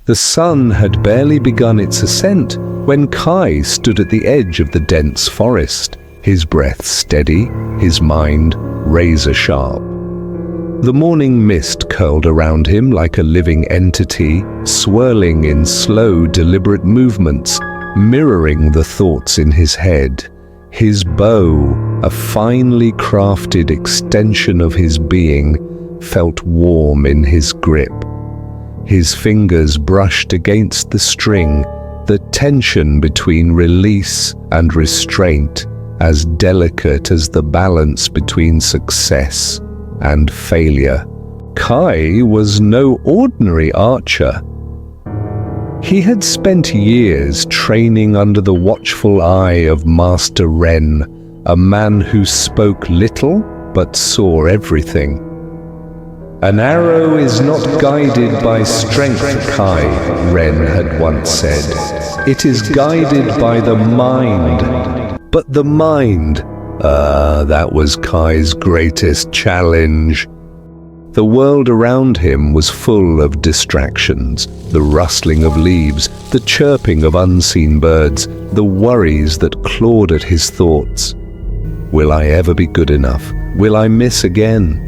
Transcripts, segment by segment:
The sun had barely begun its ascent when Kai stood at the edge of the dense forest, his breath steady, his mind razor-sharp. The morning mist curled around him like a living entity, swirling in slow, deliberate movements, mirroring the thoughts in his head. His bow, a finely crafted extension of his being, felt warm in his grip. His fingers brushed against the string, the tension between release and restraint as delicate as the balance between success and failure. Kai was no ordinary archer. He had spent years training under the watchful eye of Master Ren, a man who spoke little but saw everything. An arrow is not guided by strength, Kai, Ren had once said. It is guided by the mind. But the mind, that was Kai's greatest challenge. The world around him was full of distractions, the rustling of leaves, the chirping of unseen birds, the worries that clawed at his thoughts. Will I ever be good enough? Will I miss again?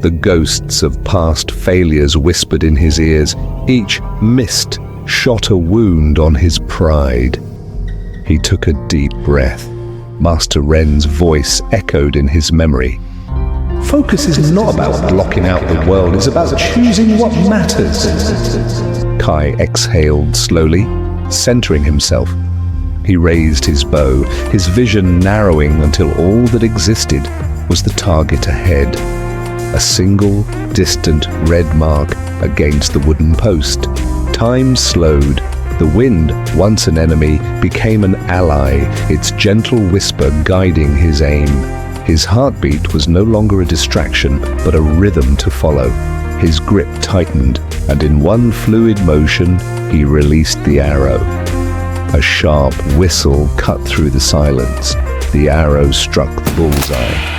The ghosts of past failures whispered in his ears. Each missed shot a wound on his pride. He took a deep breath. Master Ren's voice echoed in his memory. Focus is not about blocking out the world, it's about choosing what matters. Kai exhaled slowly, centering himself. He raised his bow, his vision narrowing until all that existed was the target ahead. A single, distant red mark against the wooden post. Time slowed. The wind, once an enemy, became an ally, its gentle whisper guiding his aim. His heartbeat was no longer a distraction, but a rhythm to follow. His grip tightened, and in one fluid motion, he released the arrow. A sharp whistle cut through the silence. The arrow struck the bullseye.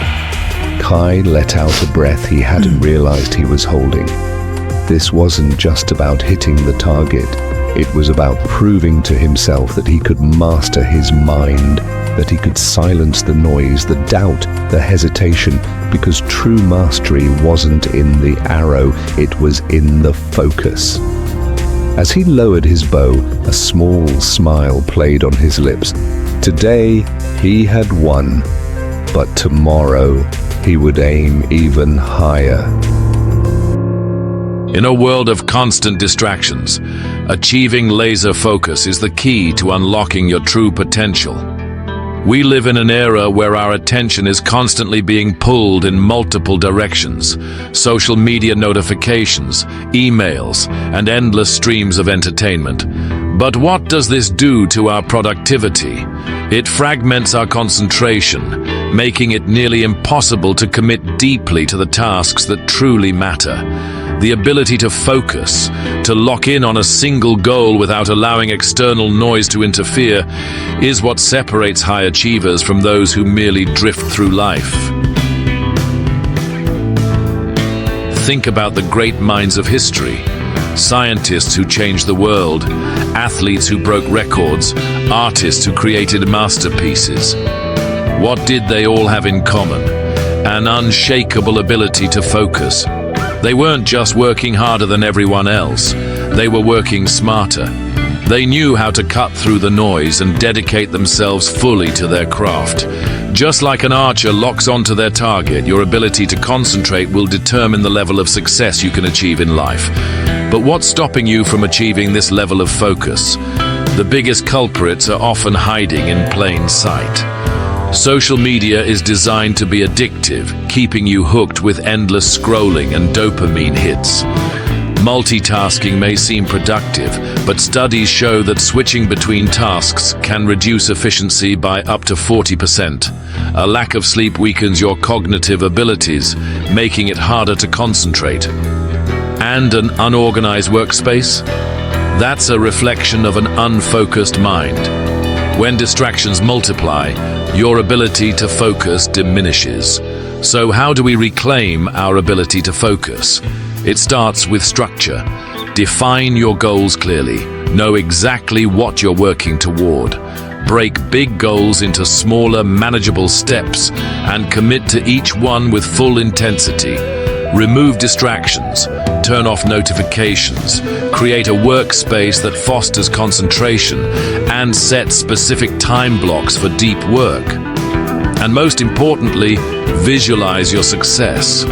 Kai let out a breath he hadn't realized he was holding. This wasn't just about hitting the target. It was about proving to himself that he could master his mind, that he could silence the noise, the doubt, the hesitation, because true mastery wasn't in the arrow, it was in the focus. As he lowered his bow, a small smile played on his lips. Today, he had won, but tomorrow, he would aim even higher. In a world of constant distractions, achieving laser focus is the key to unlocking your true potential. We live in an era where our attention is constantly being pulled in multiple directions. Social media notifications, emails, and endless streams of entertainment. But what does this do to our productivity? It fragments our concentration, making it nearly impossible to commit deeply to the tasks that truly matter. The ability to focus, to lock in on a single goal without allowing external noise to interfere, is what separates high achievers from those who merely drift through life. Think about the great minds of history. Scientists who changed the world, athletes who broke records, artists who created masterpieces. What did they all have in common? An unshakable ability to focus. They weren't just working harder than everyone else, they were working smarter. They knew how to cut through the noise and dedicate themselves fully to their craft. Just like an archer locks onto their target, your ability to concentrate will determine the level of success you can achieve in life. But what's stopping you from achieving this level of focus? The biggest culprits are often hiding in plain sight. Social media is designed to be addictive, keeping you hooked with endless scrolling and dopamine hits. Multitasking may seem productive, but studies show that switching between tasks can reduce efficiency by up to 40%. A lack of sleep weakens your cognitive abilities, making it harder to concentrate. And an unorganized workspace? That's a reflection of an unfocused mind. When distractions multiply, your ability to focus diminishes. So how do we reclaim our ability to focus? It starts with structure. Define your goals clearly. Know exactly what you're working toward. Break big goals into smaller, manageable steps and commit to each one with full intensity. Remove distractions, turn off notifications, create a workspace that fosters concentration, and set specific time blocks for deep work. And most importantly, visualize your success.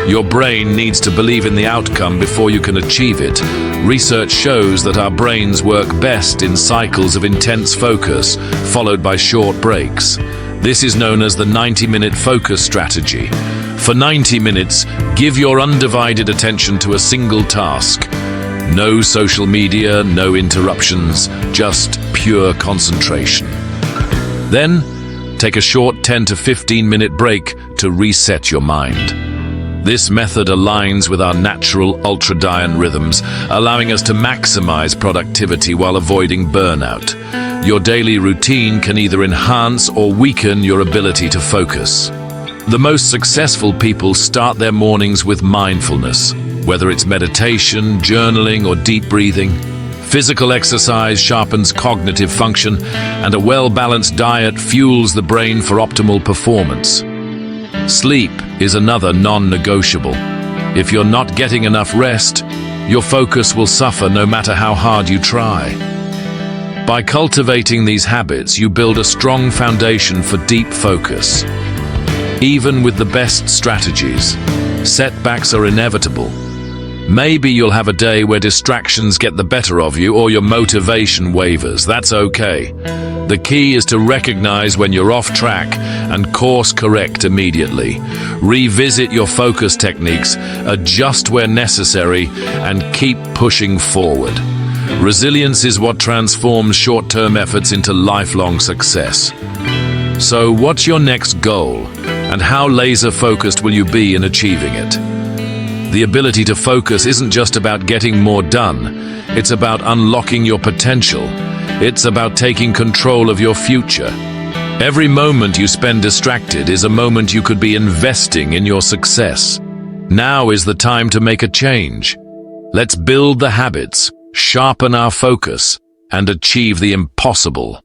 Your brain needs to believe in the outcome before you can achieve it. Research shows that our brains work best in cycles of intense focus, followed by short breaks. This is known as the 90-minute focus strategy. For 90 minutes, give your undivided attention to a single task. No social media, no interruptions, just pure concentration. Then, take a short 10 to 15-minute break to reset your mind. This method aligns with our natural ultradian rhythms, allowing us to maximize productivity while avoiding burnout. Your daily routine can either enhance or weaken your ability to focus. The most successful people start their mornings with mindfulness, whether it's meditation, journaling, or deep breathing. Physical exercise sharpens cognitive function, and a well-balanced diet fuels the brain for optimal performance. Sleep is another non-negotiable. If you're not getting enough rest, your focus will suffer no matter how hard you try. By cultivating these habits, you build a strong foundation for deep focus. Even with the best strategies, setbacks are inevitable. Maybe you'll have a day where distractions get the better of you or your motivation wavers. That's okay. The key is to recognize when you're off track and course correct immediately. Revisit your focus techniques, adjust where necessary, and keep pushing forward. Resilience is what transforms short-term efforts into lifelong success. So, what's your next goal, and how laser-focused will you be in achieving it? The ability to focus isn't just about getting more done, it's about unlocking your potential. It's about taking control of your future. Every moment you spend distracted is a moment you could be investing in your success. Now is the time to make a change. Let's build the habits, sharpen our focus, and achieve the impossible.